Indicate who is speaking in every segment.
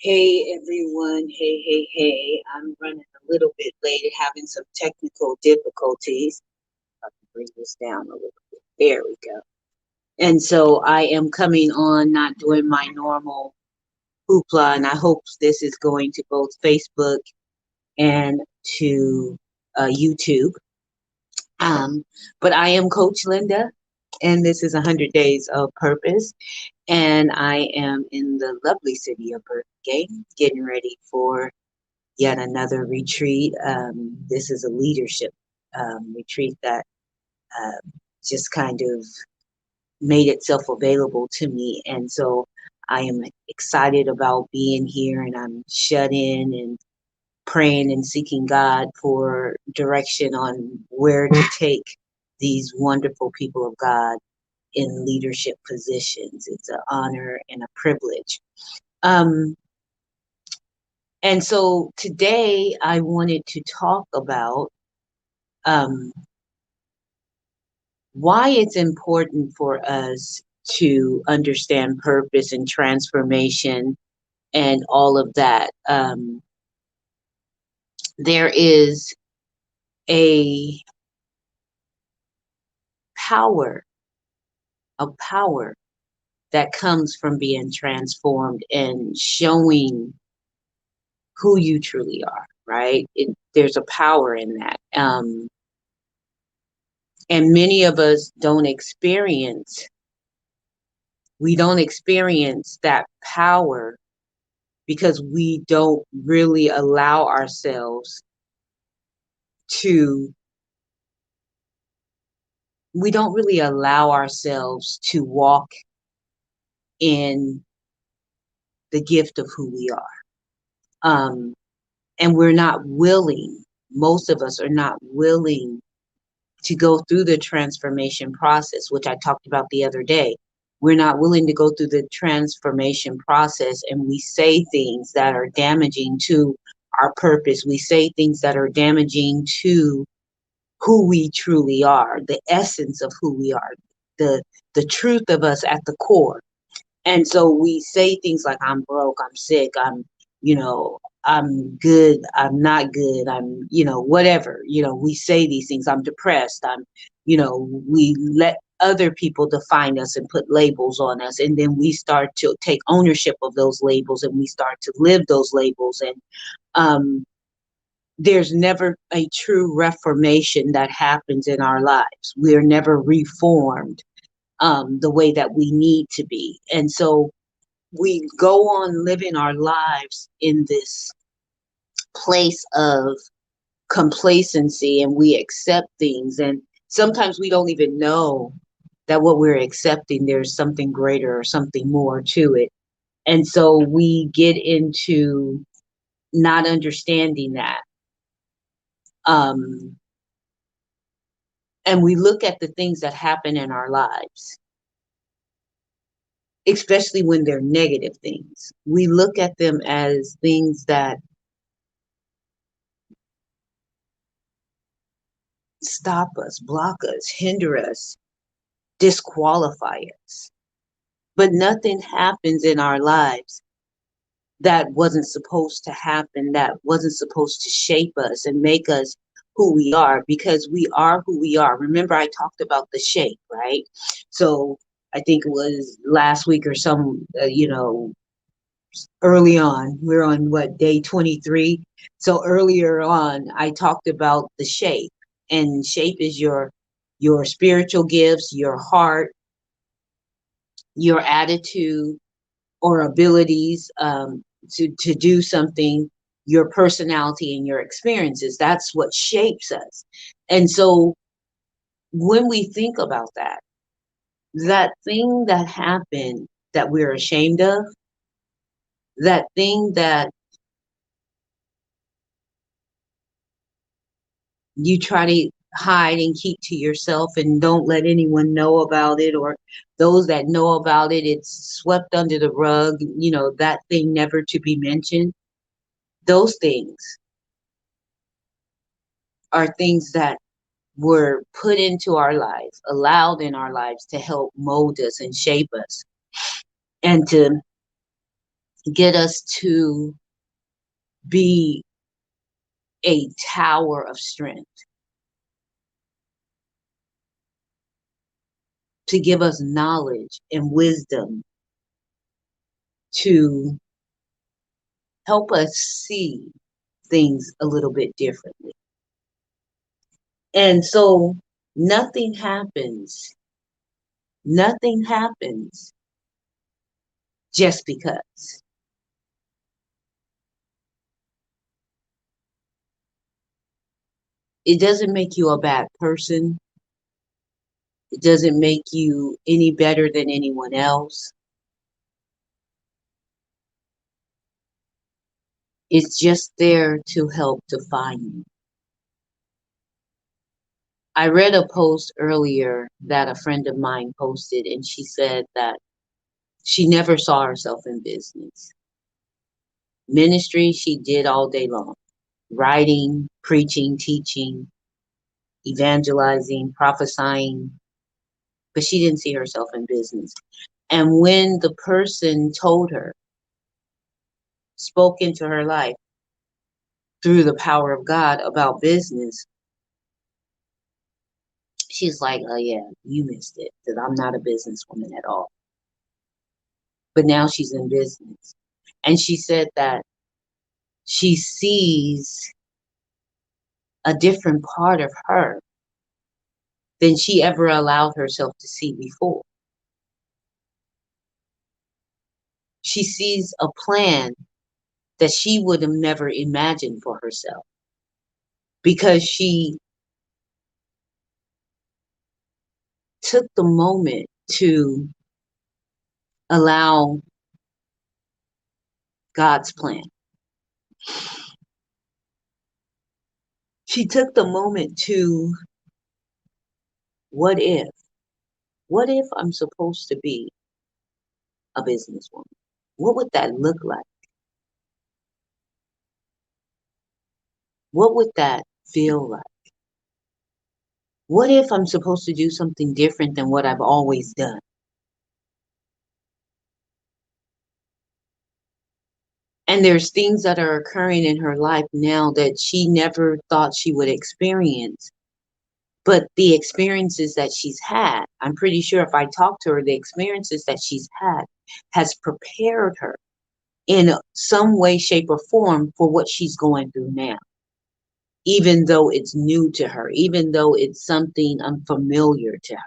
Speaker 1: Hey everyone, hey. I'm running a little bit late, having some technical difficulties. I can bring this down a little bit. There we go. And so I am coming on, not doing my normal hoopla, and I hope this is going to both Facebook and to YouTube. Um, but I am Coach Linda, and this is 100 Days of Purpose. And I am in the lovely city of Birthday, getting ready for yet another retreat. This is a leadership retreat that just kind of made itself available to me. And so I am excited about being here, and I'm shut in and praying and seeking God for direction on where to take these wonderful people of God in leadership positions. It's an honor and a privilege. Um, and so today I wanted to talk about um, why it's important for us to understand purpose and transformation and all of that. There is a power, a power that comes from being transformed and showing who you truly are, right? There's a power in that. And many of us we don't experience that power because to we don't really allow ourselves to walk in the gift of who we are. And we're not willing, most of us are not willing to go through the transformation process, which I talked about the other day. We're not willing to go through the transformation process, and we say things that are damaging to our purpose. We say things that are damaging to who we truly are, the essence of who we are, the truth of us at the core. And so we say things like, I'm broke, I'm sick, I'm good, I'm not good, whatever. We say these things, I'm depressed, we let other people define us and put labels on us. And then we start to take ownership of those labels, and we start to live those labels. And there's never a true reformation that happens in our lives. We're never reformed the way that we need to be. And so we go on living our lives in this place of complacency, and we accept things. And sometimes we don't even know that what we're accepting, there's something greater or something more to it. And so we get into not understanding that. Um, and we look at the things that happen in our lives, especially when they're negative things. We look at them as things that stop us, block us, hinder us, disqualify us. But nothing happens in our lives that wasn't supposed to happen, that wasn't supposed to shape us and make us who we are, because we are who we are. Remember, I talked about the shape, right? So I think it was last week or early on, we're on what, day 23. So earlier on, I talked about the shape, and shape is your spiritual gifts, your heart, your attitude or abilities to do something, your personality and your experiences. That's what shapes us. And so when we think about that, that thing that happened that we're ashamed of, that thing that you try to hide and keep to yourself and don't let anyone know about it, or those that know about it, it's swept under the rug, that thing never to be mentioned. Those things are things that were put into our lives, allowed in our lives to help mold us and shape us, and to get us to be a tower of strength, to give us knowledge and wisdom to help us see things a little bit differently. And so nothing happens. Nothing happens just because. It doesn't make you a bad person. It doesn't make you any better than anyone else. It's just there to help define you. I read a post earlier that a friend of mine posted, and she said that she never saw herself in business. Ministry, she did all day long. Writing, preaching, teaching, evangelizing, prophesying, but she didn't see herself in business. And when the person told her, spoke into her life through the power of God about business, she's like, oh yeah, you missed it, because I'm not a businesswoman at all. But now she's in business. And she said that she sees a different part of her than she ever allowed herself to see before. She sees a plan that she would have never imagined for herself, because she took the moment to allow God's plan. She took the moment to, what if? What if I'm supposed to be a businesswoman? What would that look like? What would that feel like? What if I'm supposed to do something different than what I've always done? And there's things that are occurring in her life now that she never thought she would experience. But the experiences that she's had, I'm pretty sure if I talk to her, the experiences that she's had has prepared her in some way, shape, or form for what she's going through now. Even though it's new to her, even though it's something unfamiliar to her.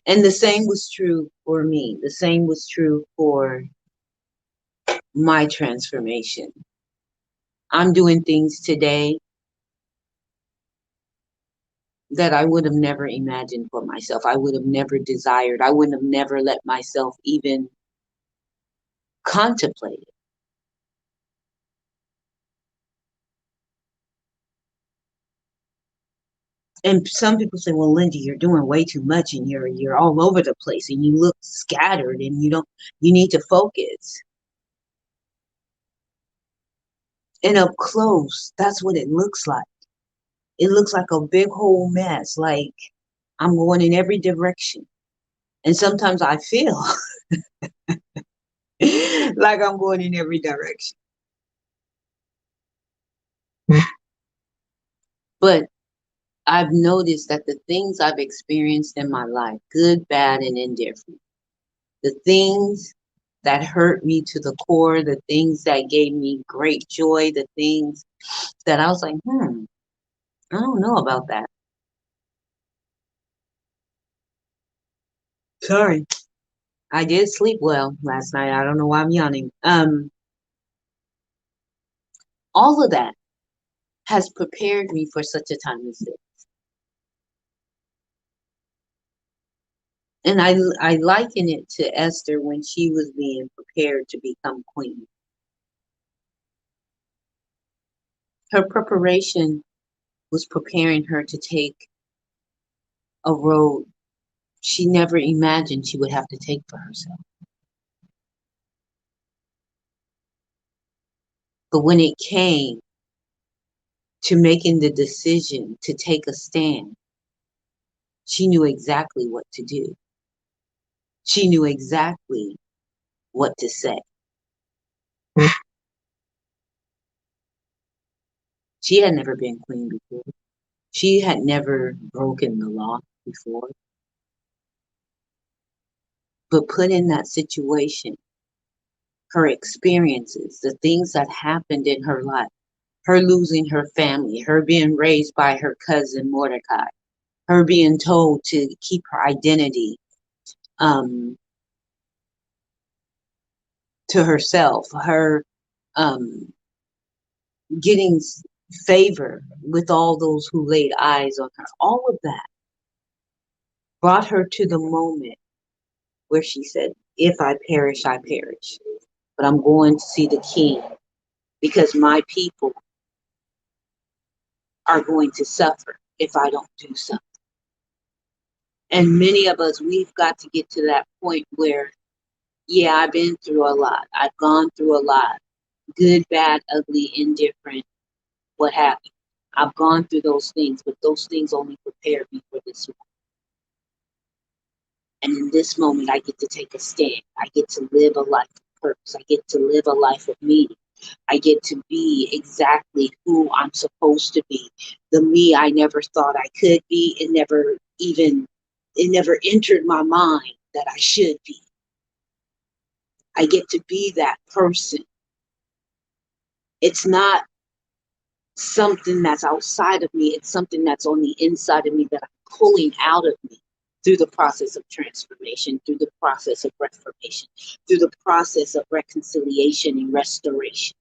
Speaker 1: And the same was true for me. The same was true for my transformation. I'm doing things today that I would have never imagined for myself. I would have never desired. I would have never let myself even contemplate it. And some people say, well, Linda, you're doing way too much and you're all over the place and you look scattered and you need to focus. And up close, that's what it looks like. It looks like a big whole mess. Like I'm going in every direction. And sometimes I feel like I'm going in every direction. But I've noticed that the things I've experienced in my life, good, bad, and indifferent, the things that hurt me to the core, the things that gave me great joy, the things that I was like, I don't know about that. Sorry. I did sleep well last night. I don't know why I'm yawning. All of that has prepared me for such a time as this. And I liken it to Esther when she was being prepared to become queen. Her preparation was preparing her to take a road she never imagined she would have to take for herself. But when it came to making the decision to take a stand, she knew exactly what to do. She knew exactly what to say. She had never been queen before. She had never broken the law before. But put in that situation, her experiences, the things that happened in her life, her losing her family, her being raised by her cousin Mordecai, her being told to keep her identity um, to herself, her um, getting favor with all those who laid eyes on her. All of that brought her to the moment where she said, if I perish, I perish. But I'm going to see the king because my people are going to suffer if I don't do something. And many of us, we've got to get to that point where, yeah, I've been through a lot. I've gone through a lot. Good, bad, ugly, indifferent, what have you. I've gone through those things, but those things only prepare me for this one. And in this moment, I get to take a stand. I get to live a life of purpose. I get to live a life of meaning. I get to be exactly who I'm supposed to be. The me I never thought I could be. It never entered my mind that I should be. I get to be that person. It's not something that's outside of me. It's something that's on the inside of me that I'm pulling out of me through the process of transformation, through the process of reformation, through the process of reconciliation and restoration.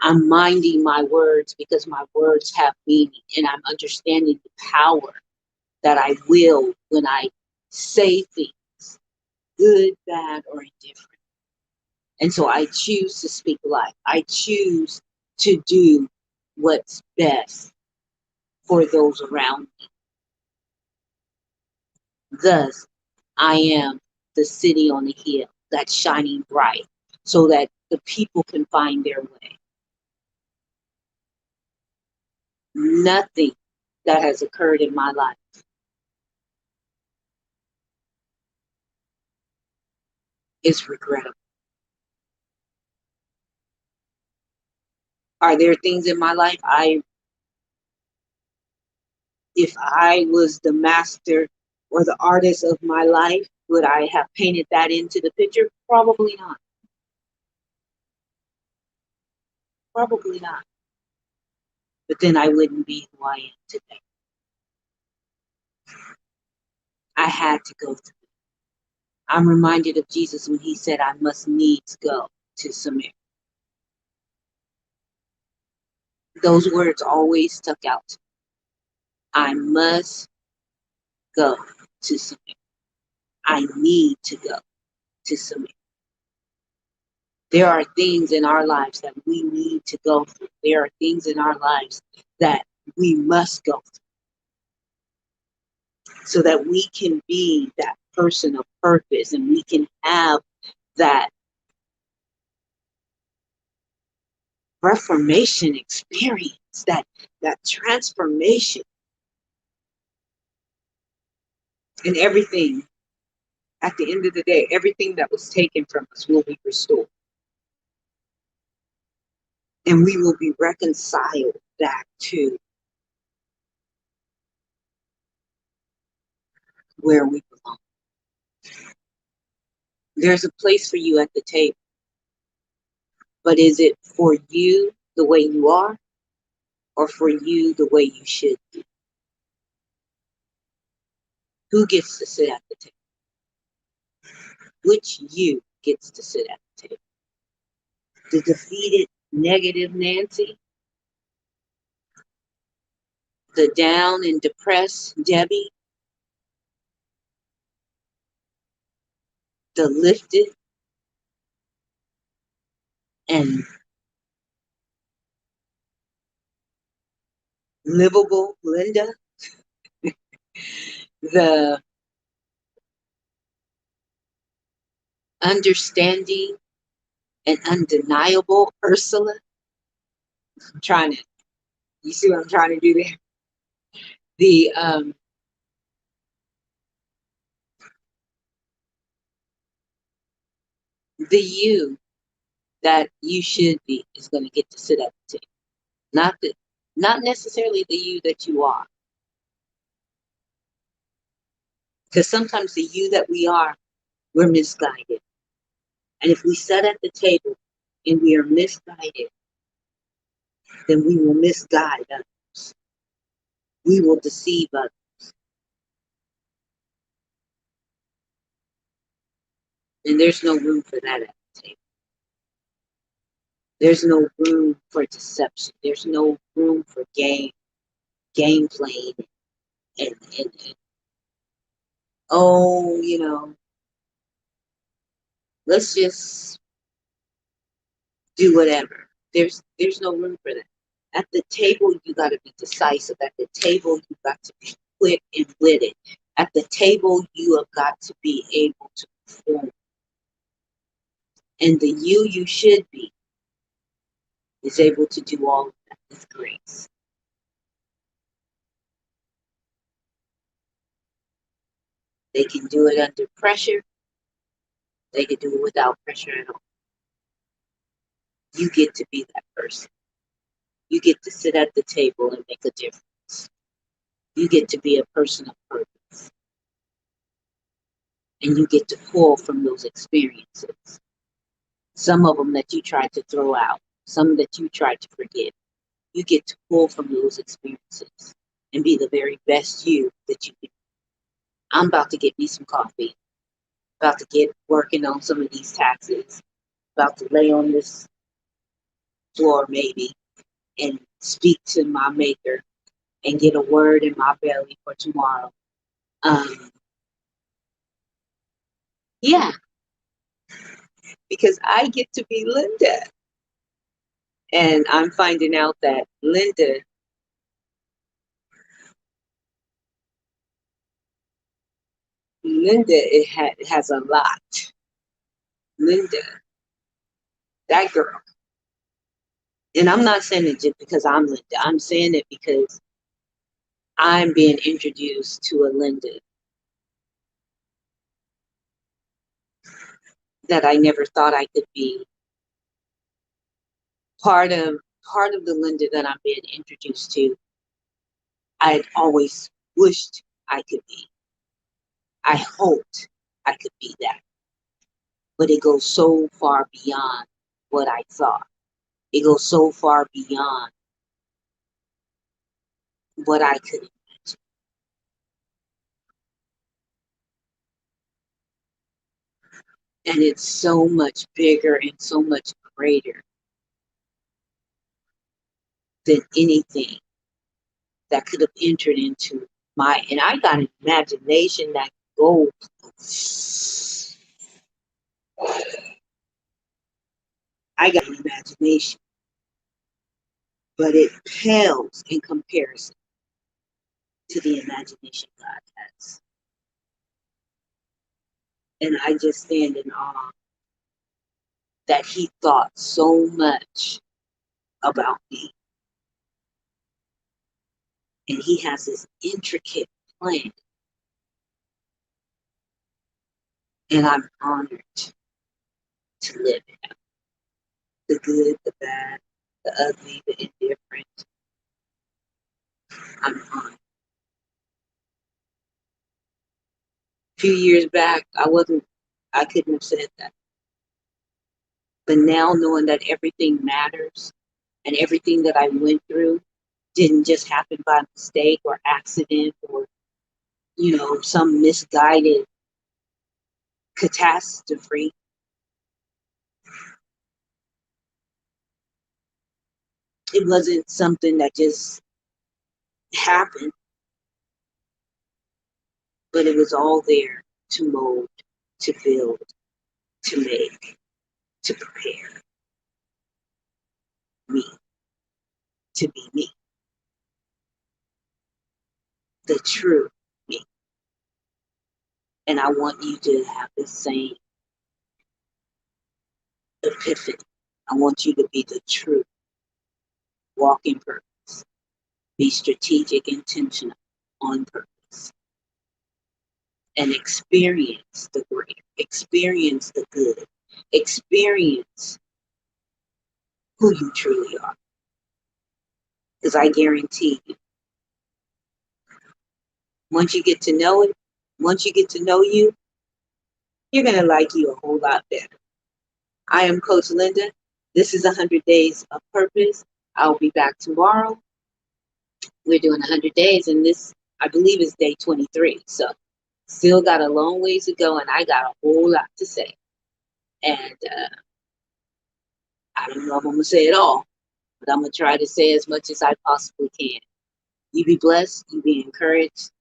Speaker 1: I'm minding my words because my words have meaning, and I'm understanding the power that I will when I say things, good, bad, or indifferent. And so I choose to speak life. I choose to do what's best for those around me. Thus, I am the city on the hill that's shining bright so that the people can find their way. Nothing that has occurred in my life is regrettable. Are there things in my life if I was the master or the artist of my life, would I have painted that into the picture? Probably not. Probably not. But then I wouldn't be who I am today. I had to go through it. I'm reminded of Jesus when he said, I must needs go to Samaria. Those words always stuck out to me. I must go to Samaria. I need to go to Samaria. There are things in our lives that we need to go through. There are things in our lives that we must go through so that we can be that person of purpose and we can have that reformation experience, that transformation. And everything, at the end of the day, everything that was taken from us will be restored. And we will be reconciled back to where we belong. There's a place for you at the table. But is it for you the way you are or for you the way you should be? Who gets to sit at the table? Which you gets to sit at the table? The defeated, negative Nancy? The down and depressed Debbie? The lifted and livable Linda? The understanding and undeniable Ursula? I'm trying to, you see what I'm trying to do there? The The you that you should be is going to get to sit at the table. Not necessarily the you that you are. Because sometimes the you that we are, we're misguided. And if we sit at the table and we are misguided, then we will misguide others. We will deceive others. And there's no room for that at the table. There's no room for deception. There's no room for game playing, and oh, let's just do whatever. There's no room for that. At the table, you got to be decisive. At the table, you got to be quick and witted. At the table, you have got to be able to perform. And the you should be is able to do all of that with grace. They can do it under pressure. They can do it without pressure at all. You get to be that person. You get to sit at the table and make a difference. You get to be a person of purpose. And you get to pull from those experiences. Some of them that you tried to throw out, some that you tried to forget. You get to pull from those experiences and be the very best you that you can. I'm about to get me some coffee, about to get working on some of these taxes, about to lay on this floor maybe and speak to my maker and get a word in my belly for tomorrow. Yeah, because I get to be Linda. And I'm finding out that Linda it has a lot. Linda, that girl. And I'm not saying it just because I'm Linda. I'm saying it because I'm being introduced to a Linda that I never thought I could be. Part of the Linda that I'm being introduced to, I'd always wished I could be. I hoped I could be that. But it goes so far beyond what I thought. It goes so far beyond what I could imagine. And it's so much bigger and so much greater than anything that could have entered into and I got an imagination that goes. I got an imagination, but it pales in comparison to the imagination God has. And I just stand in awe that He thought so much about me. And He has this intricate plan. And I'm honored to live it. The good, the bad, the ugly, the indifferent. I'm honored. A few years back, I couldn't have said that. But now knowing that everything matters and everything that I went through didn't just happen by mistake or accident or, some misguided catastrophe. It wasn't something that just happened, but it was all there to mold, to build, to make, to prepare me to be me, the true me. And I want you to have the same epiphany. I want you to be the true walking purpose. Be strategic, intentional, on purpose. And experience the greater, experience the good, Experience who you truly are. Because I guarantee you, once you get to know it, once you get to know you, you're going to like you a whole lot better. I am Coach Linda. This is 100 Days of Purpose. I'll be back tomorrow. We're doing 100 days, and this, I believe, is day 23. So, still got a long ways to go, and I got a whole lot to say. And I don't know if I'm going to say it all, but I'm going to try to say as much as I possibly can. You be blessed, you be encouraged,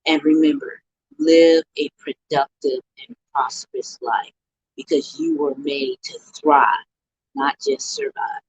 Speaker 1: and remember, live a productive and prosperous life because you were made to thrive, not just survive.